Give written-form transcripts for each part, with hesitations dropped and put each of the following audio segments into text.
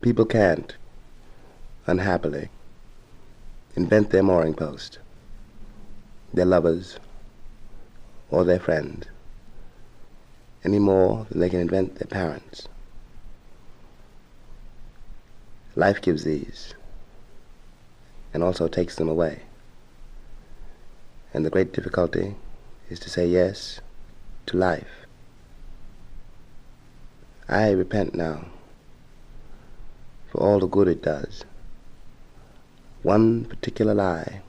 People can't, unhappily, invent their mooring post, their lovers, or their friends, any more than they can invent their parents. Life gives these, and also takes them away. And the great difficulty is to say yes to life. I repent now for all the good it does. One particular lie,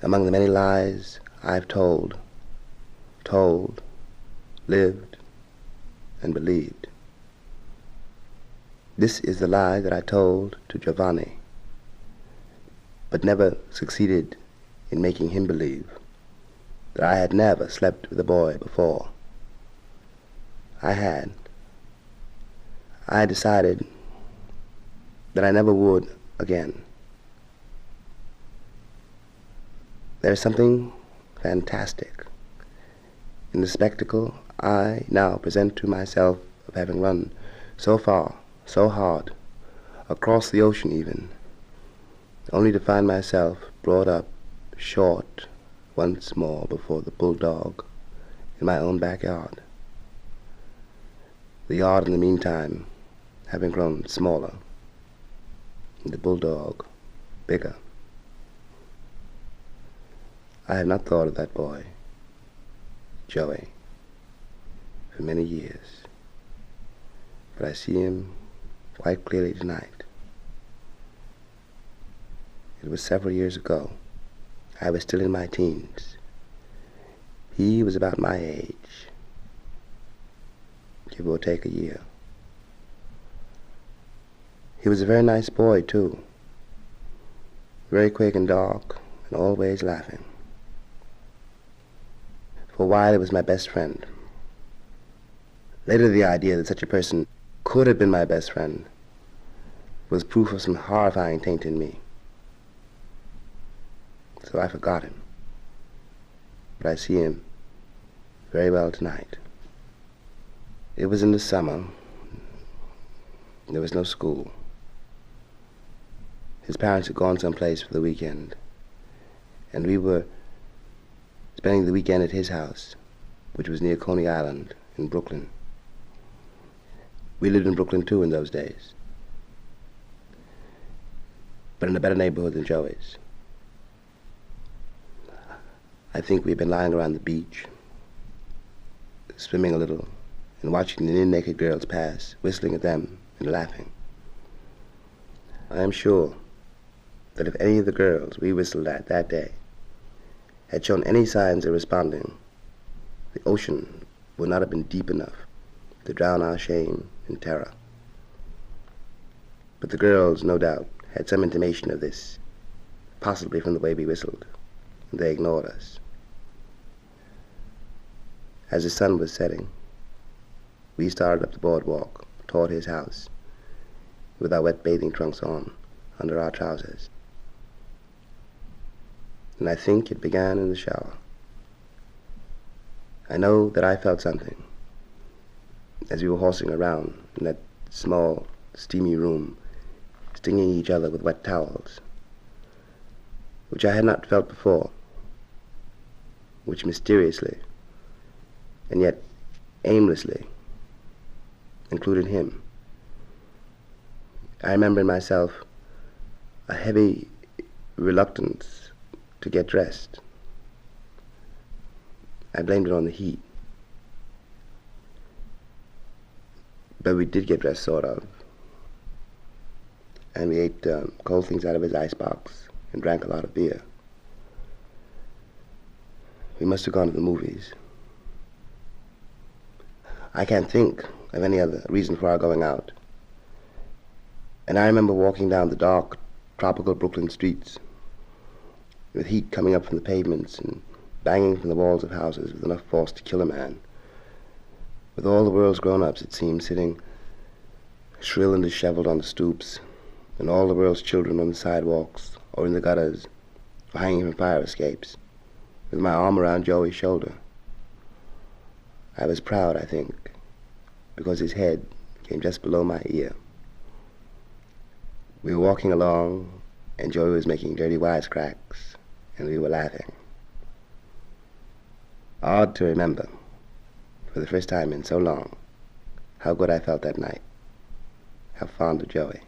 among the many lies I've told, lived, and believed. This is the lie that I told to Giovanni, but never succeeded in making him believe that I had never slept with a boy before. I had decided that I never would again. There is something fantastic in the spectacle I now present to myself of having run so far, so hard, across the ocean even, only to find myself brought up short once more before the bulldog in my own backyard. The yard in the meantime having grown smaller, and the bulldog bigger. I have not thought of that boy, Joey, for many years, but I see him quite clearly tonight. It was several years ago. I was still in my teens. He was about my age, give or take a year. He was a very nice boy, too, very quick and dark, and always laughing. For a while, he was my best friend. Later, the idea that such a person could have been my best friend was proof of some horrifying taint in me. So I forgot him. But I see him very well tonight. It was in the summer. There was no school. His parents had gone someplace for the weekend, and we were spending the weekend at his house, which was near Coney Island in Brooklyn. We lived in Brooklyn too in those days, but in a better neighborhood than Joey's. I think we'd been lying around the beach, swimming a little, and watching the near-naked girls pass, whistling at them and laughing. I am sure that if any of the girls we whistled at that day had shown any signs of responding, the ocean would not have been deep enough to drown our shame and terror. But the girls, no doubt, had some intimation of this, possibly from the way we whistled, and they ignored us. As the sun was setting, we started up the boardwalk toward his house with our wet bathing trunks on under our trousers. And I think it began in the shower. I know that I felt something as we were horsing around in that small, steamy room, stinging each other with wet towels, which I had not felt before, which mysteriously, and yet aimlessly, included him. I remember in myself a heavy reluctance to get dressed. I blamed it on the heat. But we did get dressed, sort of. And we ate cold things out of his icebox and drank a lot of beer. We must have gone to the movies. I can't think of any other reason for our going out. And I remember walking down the dark, tropical Brooklyn streets with heat coming up from the pavements and banging from the walls of houses with enough force to kill a man, with all the world's grown-ups, it seemed, sitting shrill and disheveled on the stoops, and all the world's children on the sidewalks or in the gutters or hanging from fire escapes, with my arm around Joey's shoulder. I was proud, I think, because his head came just below my ear. We were walking along, and Joey was making dirty wisecracks, and we were laughing. Odd to remember, for the first time in so long, how good I felt that night, how fond of Joey.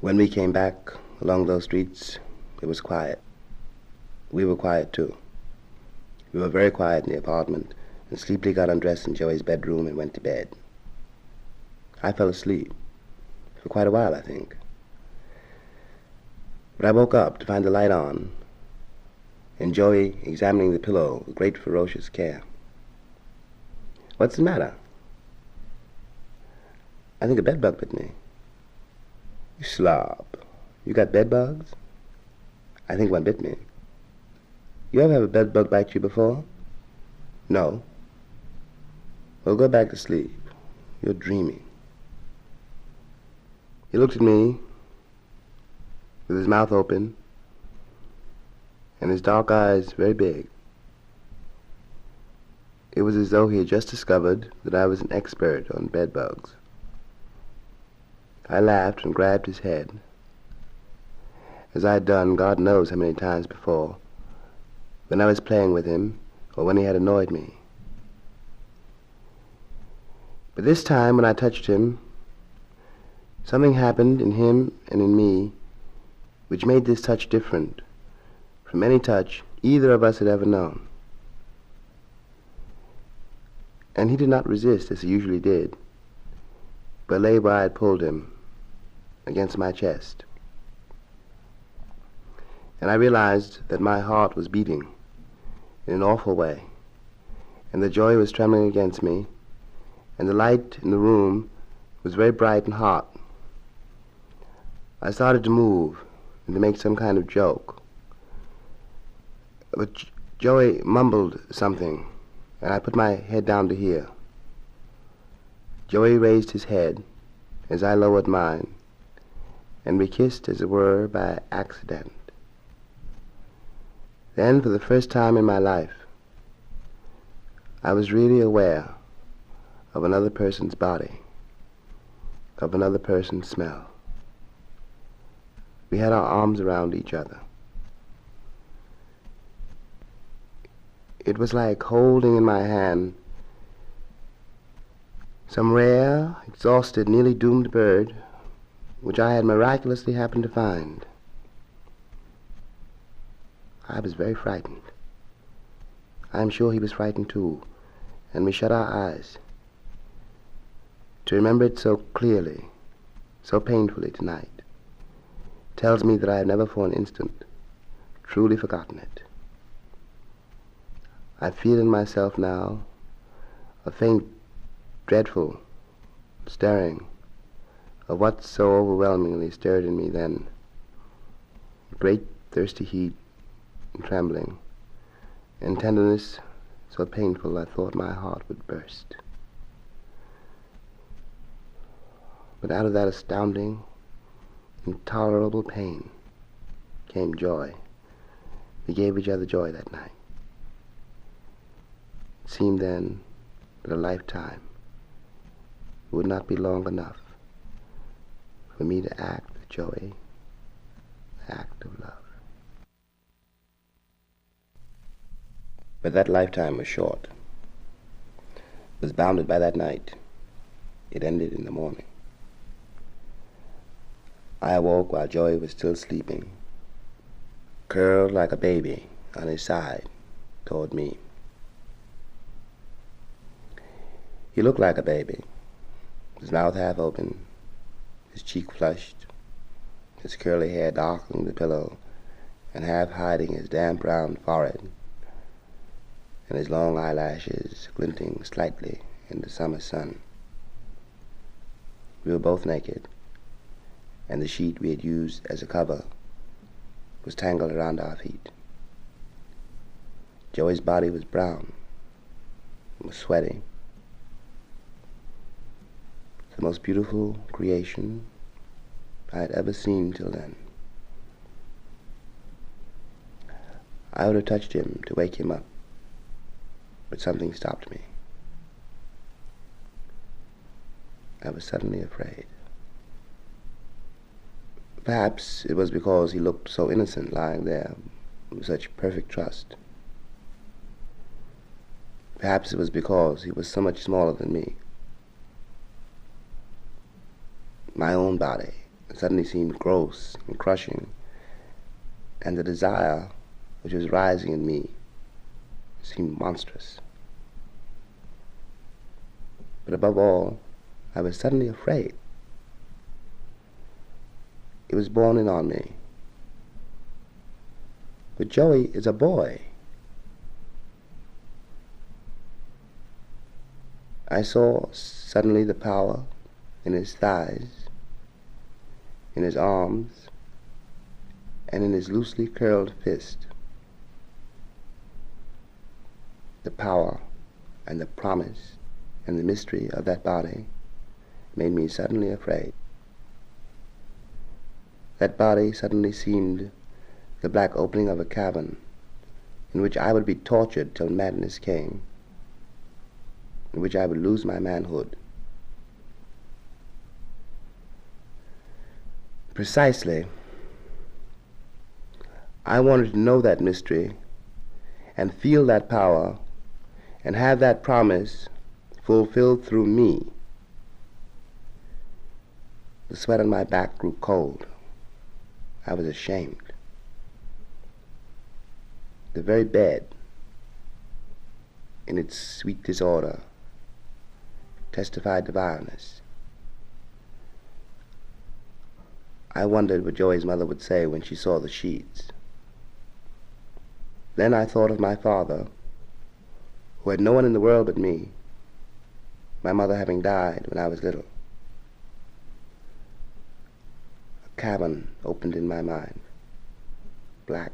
When we came back along those streets, it was quiet. We were quiet too. We were very quiet in the apartment, and sleepily got undressed in Joey's bedroom and went to bed. I fell asleep, for quite a while, I think. But I woke up to find the light on, and Joey examining the pillow with great ferocious care. "What's the matter?" "I think a bedbug bit me." "You slob. You got bedbugs?" "I think one bit me." "You ever have a bedbug bite you before?" "No." "Well, go back to sleep. You're dreaming." He looked at me with his mouth open and his dark eyes very big. It was as though he had just discovered that I was an expert on bedbugs. I laughed and grabbed his head, as I had done God knows how many times before, when I was playing with him or when he had annoyed me. But this time when I touched him, something happened in him and in me which made this touch different from any touch either of us had ever known. And he did not resist as he usually did, but lay where I had pulled him, against my chest. And I realized that my heart was beating in an awful way, and the joy was trembling against me, and the light in the room was very bright and hot. I started to move and to make some kind of joke, but Joey mumbled something, and I put my head down to hear. Joey raised his head as I lowered mine, and we kissed as it were by accident. Then, for the first time in my life, I was really aware of another person's body, of another person's smell. We had our arms around each other. It was like holding in my hand some rare, exhausted, nearly doomed bird which I had miraculously happened to find. I was very frightened. I am sure he was frightened too, and we shut our eyes. To remember it so clearly, so painfully tonight, tells me that I have never for an instant truly forgotten it. I feel in myself now a faint, dreadful stirring of what so overwhelmingly stirred in me then. Great thirsty heat and trembling, and tenderness so painful I thought my heart would burst. But out of that astounding, intolerable pain came joy. We gave each other joy that night. It seemed then that a lifetime would not be long enough for me to act with Joey, the act of love. But that lifetime was short. It was bounded by that night. It ended in the morning. I awoke while Joey was still sleeping, curled like a baby on his side toward me. He looked like a baby, his mouth half open, his cheek flushed, his curly hair darkening the pillow and half hiding his damp brown forehead, and his long eyelashes glinting slightly in the summer sun. We were both naked, and the sheet we had used as a cover was tangled around our feet. Joey's body was brown, was sweaty. The most beautiful creation I had ever seen till then. I would have touched him to wake him up, but something stopped me. I was suddenly afraid. Perhaps it was because he looked so innocent lying there with such perfect trust. Perhaps it was because he was so much smaller than me. My own body suddenly seemed gross and crushing, and the desire which was rising in me seemed monstrous. But above all, I was suddenly afraid. It was borne in on me. But Joey is a boy. I saw suddenly the power in his thighs, in his arms, and in his loosely curled fist. The power and the promise and the mystery of that body made me suddenly afraid. That body suddenly seemed the black opening of a cavern in which I would be tortured till madness came, in which I would lose my manhood. Precisely. I wanted to know that mystery and feel that power and have that promise fulfilled through me. The sweat on my back grew cold. I was ashamed. The very bed, in its sweet disorder, testified to vileness. I wondered what Joey's mother would say when she saw the sheets. Then I thought of my father, who had no one in the world but me, my mother having died when I was little. A cavern opened in my mind, black,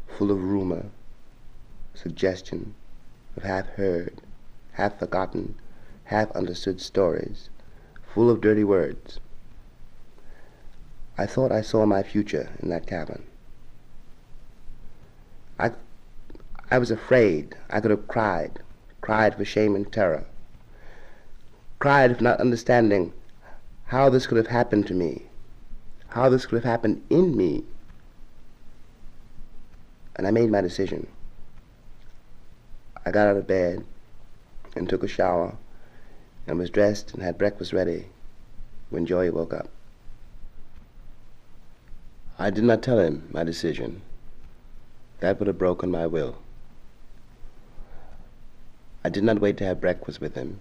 full of rumor, suggestion of half-heard, half-forgotten, half-understood stories, full of dirty words. I thought I saw my future in that cavern. I was afraid. I could have cried for shame and terror, cried for not understanding how this could have happened to me, how this could have happened in me. And I made my decision. I got out of bed and took a shower and was dressed and had breakfast ready when Joey woke up. I did not tell him my decision. That would have broken my will. I did not wait to have breakfast with him,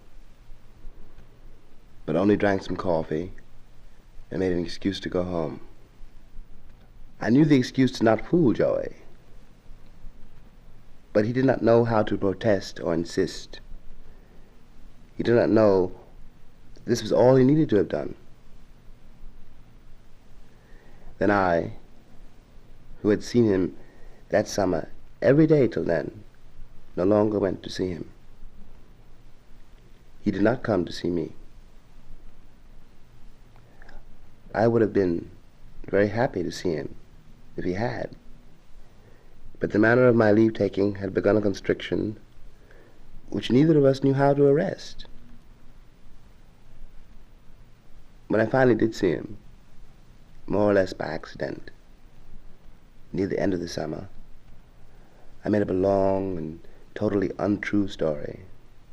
but only drank some coffee and made an excuse to go home. I knew the excuse did not fool Joey, but he did not know how to protest or insist. He did not know this was all he needed to have done. Then I, who had seen him that summer every day till then, no longer went to see him. He did not come to see me. I would have been very happy to see him if he had, but the manner of my leave-taking had begun a constriction which neither of us knew how to arrest. When I finally did see him, more or less by accident, near the end of the summer, I made up a long and totally untrue story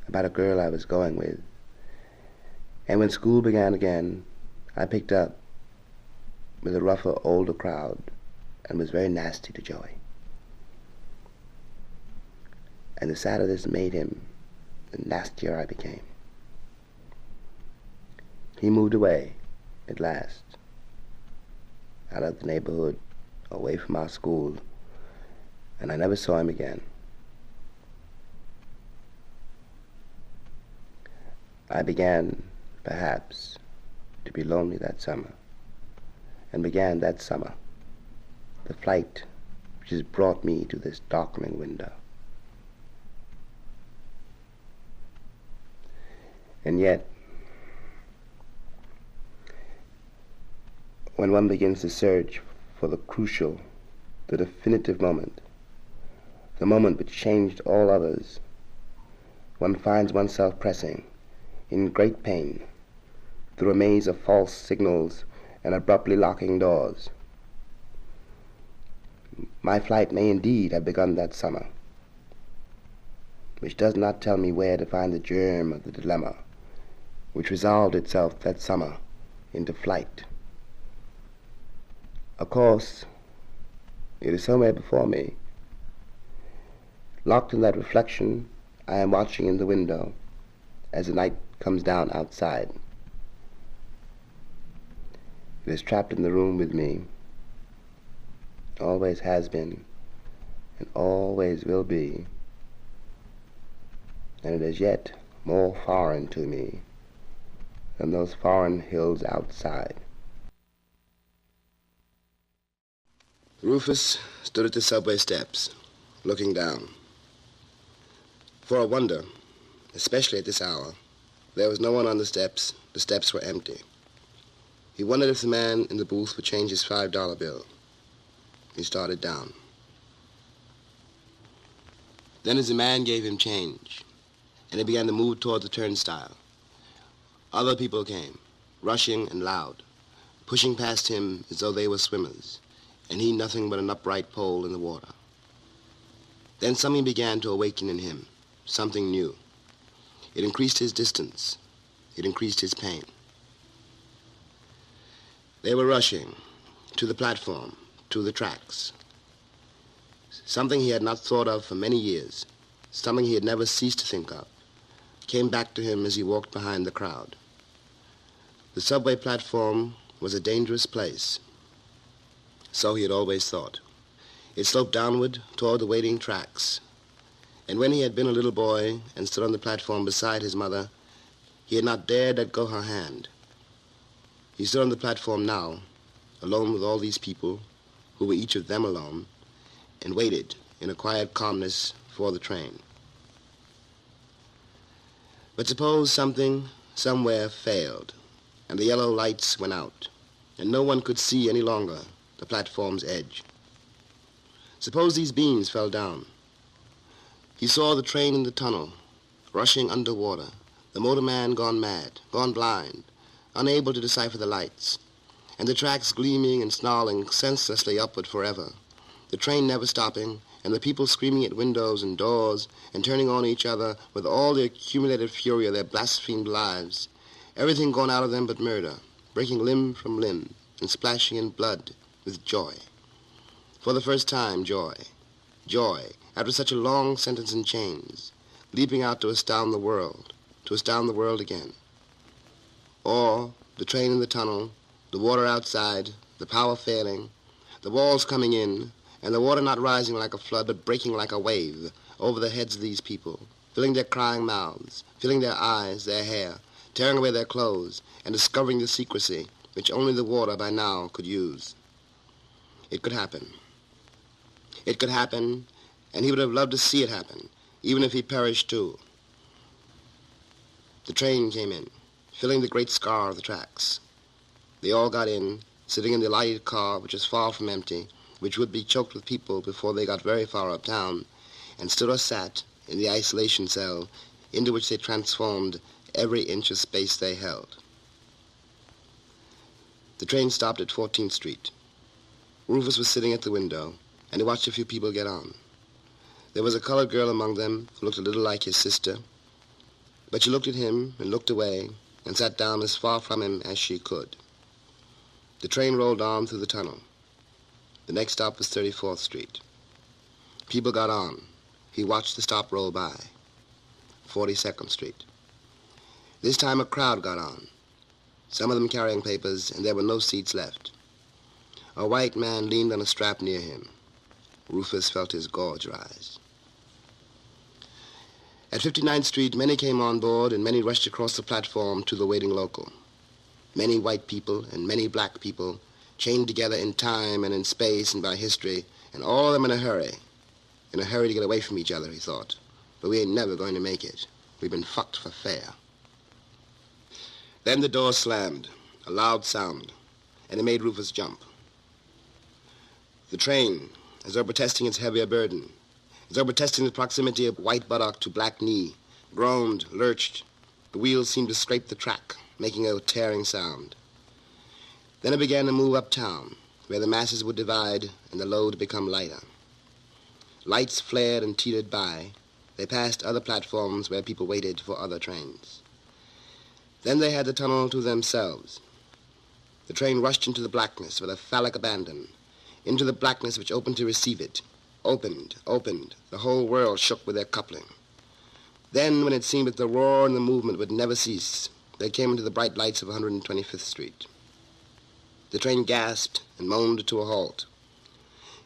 about a girl I was going with. And when school began again, I picked up with a rougher, older crowd and was very nasty to Joey. And the sadder this made him, the nastier I became. He moved away at last, out of the neighborhood, away from our school, and I never saw him again. I began, perhaps, to be lonely that summer, and began that summer the flight which has brought me to this darkening window. And yet, when one begins to search for the crucial, the definitive moment, the moment which changed all others, one finds oneself pressing, in great pain, through a maze of false signals and abruptly locking doors. My flight may indeed have begun that summer, which does not tell me where to find the germ of the dilemma, which resolved itself that summer into flight. Of course, it is somewhere before me. Locked in that reflection, I am watching in the window as the night comes down outside. It is trapped in the room with me, always has been, and always will be, and it is yet more foreign to me than those foreign hills outside. Rufus stood at the subway steps, looking down. For a wonder, especially at this hour, there was no one on the steps were empty. He wondered if the man in the booth would change his $5 bill. He started down. Then as the man gave him change, and he began to move toward the turnstile, other people came, rushing and loud, pushing past him as though they were swimmers, and he nothing but an upright pole in the water. Then something began to awaken in him, something new. It increased his distance. It increased his pain. They were rushing to the platform, to the tracks. Something he had not thought of for many years, something he had never ceased to think of, came back to him as he walked behind the crowd. The subway platform was a dangerous place. So he had always thought. It sloped downward toward the waiting tracks. And when he had been a little boy and stood on the platform beside his mother, he had not dared let go her hand. He stood on the platform now, alone with all these people, who were each of them alone, and waited in a quiet calmness for the train. But suppose something somewhere failed, and the yellow lights went out, and no one could see any longer the platform's edge. Suppose these beams fell down. He saw the train in the tunnel, rushing underwater, the motorman gone mad, gone blind, unable to decipher the lights, and the tracks gleaming and snarling senselessly upward forever, the train never stopping, and the people screaming at windows and doors and turning on each other with all the accumulated fury of their blasphemed lives, everything gone out of them but murder, breaking limb from limb and splashing in blood with joy. For the first time, joy. Joy, after such a long sentence in chains, leaping out to astound the world again. Or the train in the tunnel, the water outside, the power failing, the walls coming in, and the water not rising like a flood but breaking like a wave over the heads of these people, filling their crying mouths, filling their eyes, their hair, tearing away their clothes, and discovering the secrecy which only the water by now could use. It could happen. It could happen, and he would have loved to see it happen, even if he perished too. The train came in, filling the great scar of the tracks. They all got in, sitting in the lighted car, which was far from empty, which would be choked with people before they got very far uptown, and stood or sat in the isolation cell into which they transformed every inch of space they held. The train stopped at 14th Street. Rufus was sitting at the window, and he watched a few people get on. There was a colored girl among them who looked a little like his sister, but she looked at him and looked away and sat down as far from him as she could. The train rolled on through the tunnel. The next stop was 34th Street. People got on. He watched the stop roll by. 42nd Street. This time a crowd got on, some of them carrying papers, and there were no seats left. A white man leaned on a strap near him. Rufus felt his gorge rise. At 59th Street, many came on board and many rushed across the platform to the waiting local. Many white people and many black people, chained together in time and in space and by history, and all of them in a hurry to get away from each other, he thought. But we ain't never going to make it. We've been fucked for fair. Then the door slammed, a loud sound, and it made Rufus jump. The train, as though protesting its heavier burden, as though protesting the proximity of white buttock to black knee, groaned, lurched. The wheels seemed to scrape the track. making a tearing sound. Then it began to move uptown, where the masses would divide and the load become lighter. Lights flared and teetered by. They passed other platforms where people waited for other trains. Then they had the tunnel to themselves. The train rushed into the blackness with a phallic abandon, into the blackness which opened to receive it. Opened. The whole world shook with their coupling. Then, when it seemed that the roar and the movement would never cease, they came into the bright lights of 125th Street. The train gasped and moaned to a halt.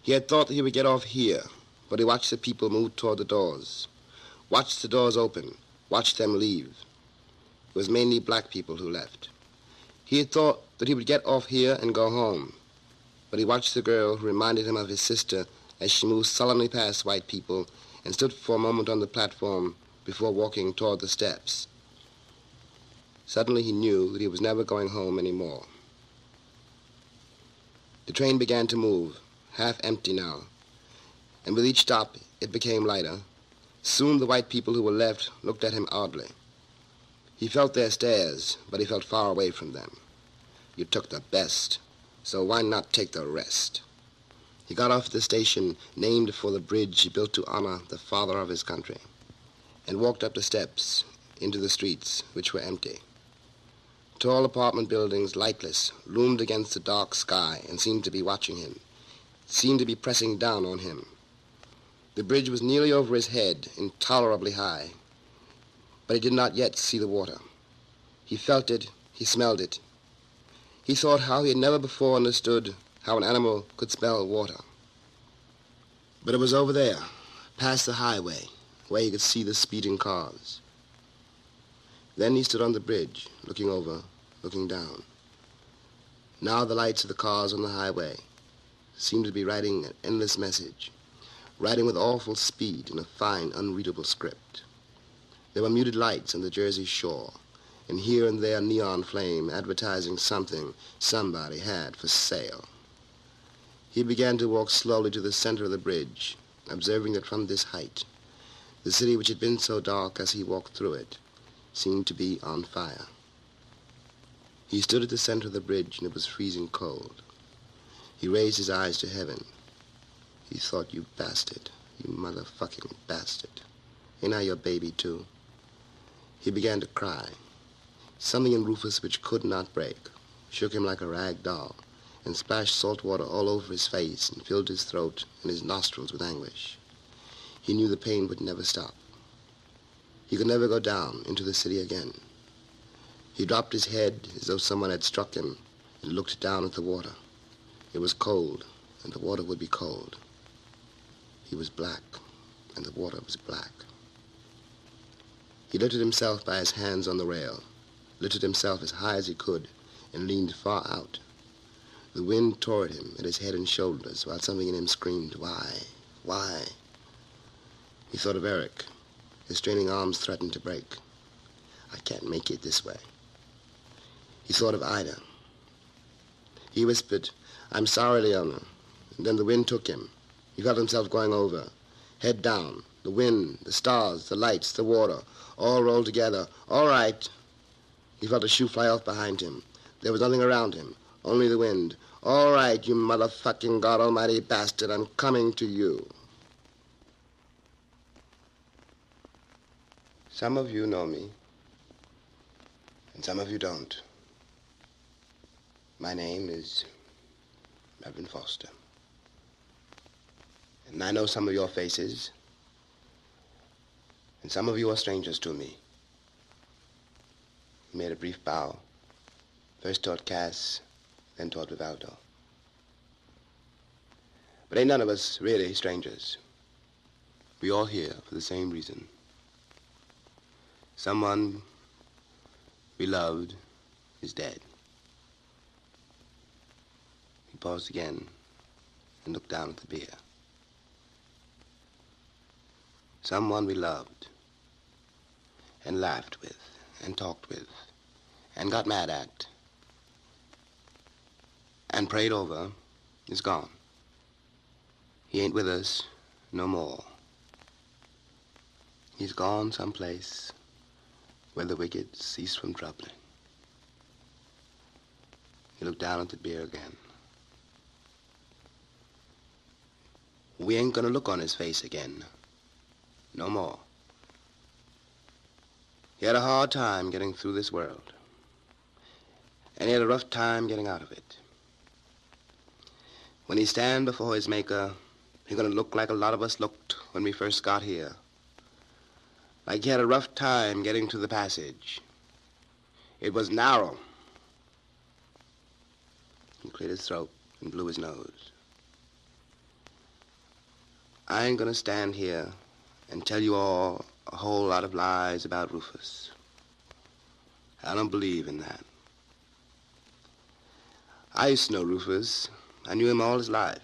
He had thought that he would get off here, but he watched the people move toward the doors, watched the doors open, watched them leave. It was mainly black people who left. He had thought that he would get off here and go home, but he watched the girl who reminded him of his sister as she moved solemnly past white people and stood for a moment on the platform before walking toward the steps. Suddenly he knew that he was never going home anymore. The train began to move, half empty now, and with each stop it became lighter. Soon the white people who were left looked at him oddly. He felt their stares, but he felt far away from them. You took the best, so why not take the rest? He got off at the station named for the bridge built to honor the father of his country, and walked up the steps into the streets, which were empty. Tall apartment buildings, lightless, loomed against the dark sky and seemed to be watching him, seemed to be pressing down on him. The bridge was nearly over his head, intolerably high, but he did not yet see the water. He felt it, he smelled it. He thought how he had never before understood how an animal could smell water. But it was over there, past the highway, where he could see the speeding cars. Then he stood on the bridge, looking over, looking down. Now the lights of the cars on the highway seemed to be writing an endless message, writing with awful speed in a fine, unreadable script. There were muted lights on the Jersey shore, and here and there neon flame advertising something somebody had for sale. He began to walk slowly to the center of the bridge, observing that from this height, the city which had been so dark as he walked through it seemed to be on fire. He stood at the center of the bridge, and it was freezing cold. He raised his eyes to heaven. He thought, you bastard, you motherfucking bastard. Ain't I your baby, too? He began to cry. Something in Rufus which could not break shook him like a rag doll and splashed salt water all over his face and filled his throat and his nostrils with anguish. He knew the pain would never stop. He could never go down into the city again. He dropped his head as though someone had struck him and looked down at the water. It was cold, and the water would be cold. He was black, and the water was black. He lifted himself by his hands on the rail, lifted himself as high as he could, and leaned far out. The wind tore at him, at his head and shoulders, while something in him screamed, why? Why? He thought of Eric. His straining arms threatened to break. I can't make it this way. He thought of Ida. He whispered, I'm sorry, Leona. And then the wind took him. He felt himself going over, head down. The wind, the stars, the lights, the water, all rolled together. All right. He felt a shoe fly off behind him. There was nothing around him, only the wind. All right, you motherfucking God Almighty bastard, I'm coming to you. Some of you know me, and some of you don't. My name is Reverend Foster. And I know some of your faces, and some of you are strangers to me. He made a brief bow, first toward Cass, then toward Vivaldo. But ain't none of us really strangers. We all here for the same reason. Someone we loved is dead. He paused again and looked down at the beer. Someone we loved and laughed with and talked with and got mad at and prayed over is gone. He ain't with us no more. He's gone someplace where the wicked cease from troubling. He looked down at the beer again. We ain't gonna look on his face again. No more. He had a hard time getting through this world. And he had a rough time getting out of it. When he stand before his Maker, he's gonna look like a lot of us looked when we first got here. Like he had a rough time getting to the passage. It was narrow. He cleared his throat and blew his nose. I ain't gonna stand here and tell you all a whole lot of lies about Rufus. I don't believe in that. I used to know Rufus. I knew him all his life.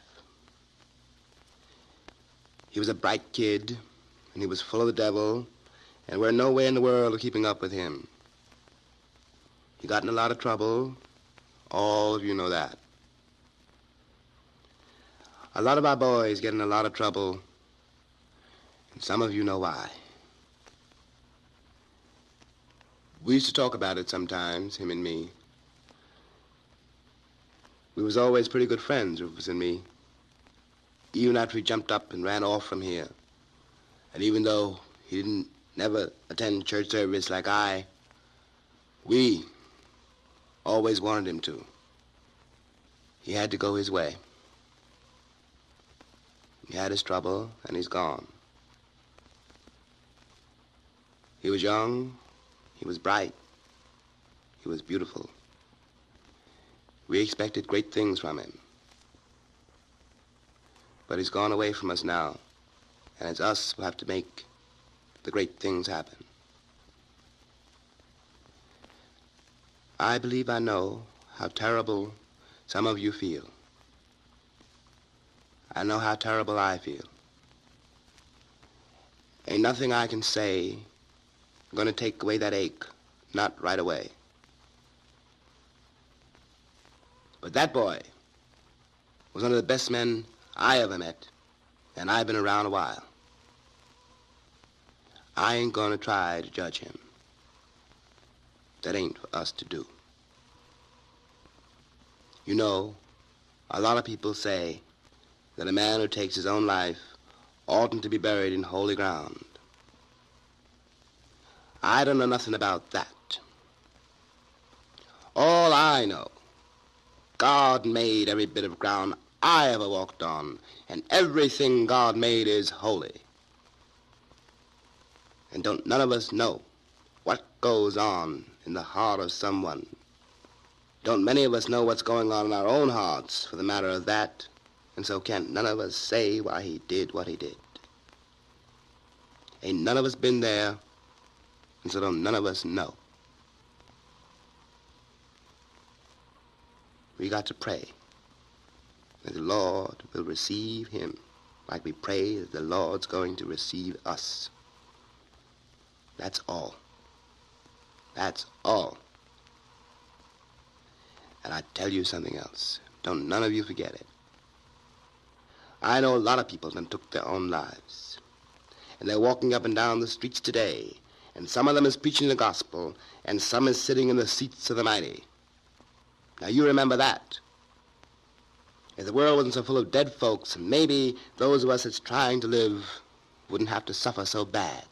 He was a bright kid, and he was full of the devil, and we're no way in the world of keeping up with him. He got in a lot of trouble. All of you know that. A lot of our boys get in a lot of trouble, and some of you know why. We used to talk about it sometimes, him and me. We was always pretty good friends, Rufus and me, even after he jumped up and ran off from here. And even though he didn't never attend church service like we always wanted him to. He had to go his way. He had his trouble, and he's gone. He was young, he was bright, he was beautiful. We expected great things from him. But he's gone away from us now, and it's us who have to make the great things happen. I believe I know how terrible some of you feel. I know how terrible I feel. Ain't nothing I can say gonna take away that ache, not right away. But that boy was one of the best men I ever met, and I've been around a while. I ain't gonna try to judge him. That ain't for us to do. You know, a lot of people say that a man who takes his own life oughtn't to be buried in holy ground. I don't know nothing about that. All I know, God made every bit of ground I ever walked on, and everything God made is holy. And don't none of us know what goes on in the heart of someone. Don't many of us know what's going on in our own hearts, for the matter of that, and so can't none of us say why he did what he did. Ain't none of us been there, and so don't none of us know. We got to pray that the Lord will receive him like we pray that the Lord's going to receive us. That's all. That's all. And I tell you something else. Don't none of you forget it. I know a lot of people that took their own lives. And they're walking up and down the streets today. And some of them is preaching the gospel. And some is sitting in the seats of the mighty. Now you remember that. If the world wasn't so full of dead folks, maybe those of us that's trying to live wouldn't have to suffer so bad.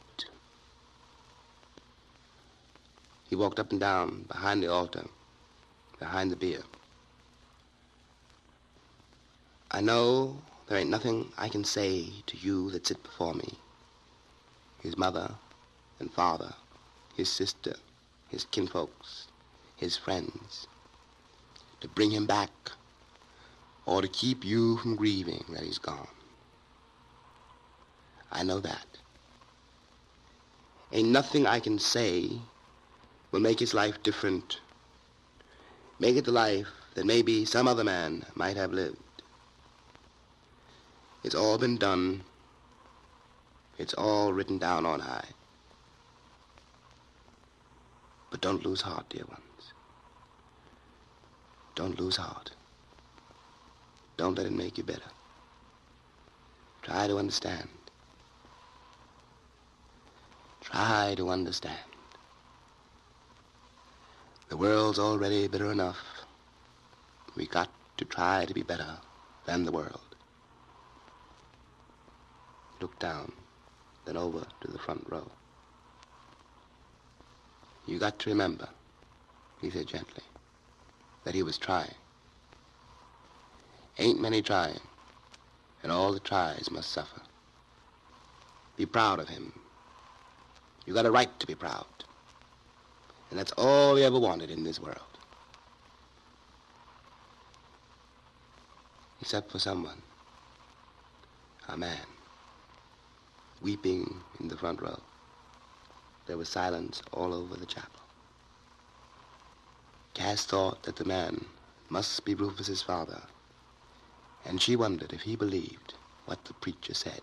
He walked up and down behind the altar, behind the beer. I know there ain't nothing I can say to you that sit before me. His mother and father, his sister, his kinfolks, his friends, to bring him back or to keep you from grieving that he's gone. I know that. Ain't nothing I can say will make his life different, make it the life that maybe some other man might have lived. It's all been done. It's all written down on high. But don't lose heart, dear ones. Don't lose heart. Don't let it make you bitter. Try to understand. Try to understand. The world's already bitter enough. We got to try to be better than the world. He looked down, then over to the front row. You got to remember, he said gently, that he was trying. Ain't many trying, and all that tries must suffer. Be proud of him. You got a right to be proud. And that's all he ever wanted in this world. Except for someone, a man, weeping in the front row. There was silence all over the chapel. Cass thought that the man must be Rufus's father, and she wondered if he believed what the preacher said.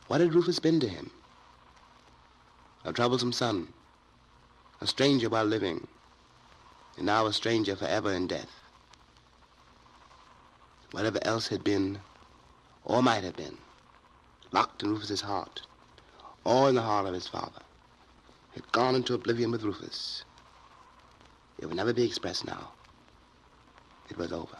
What had Rufus been to him? A troublesome son, a stranger while living, and now a stranger forever in death. Whatever else had been, or might have been, locked in Rufus's heart, or in the heart of his father, had gone into oblivion with Rufus. It would never be expressed now. It was over.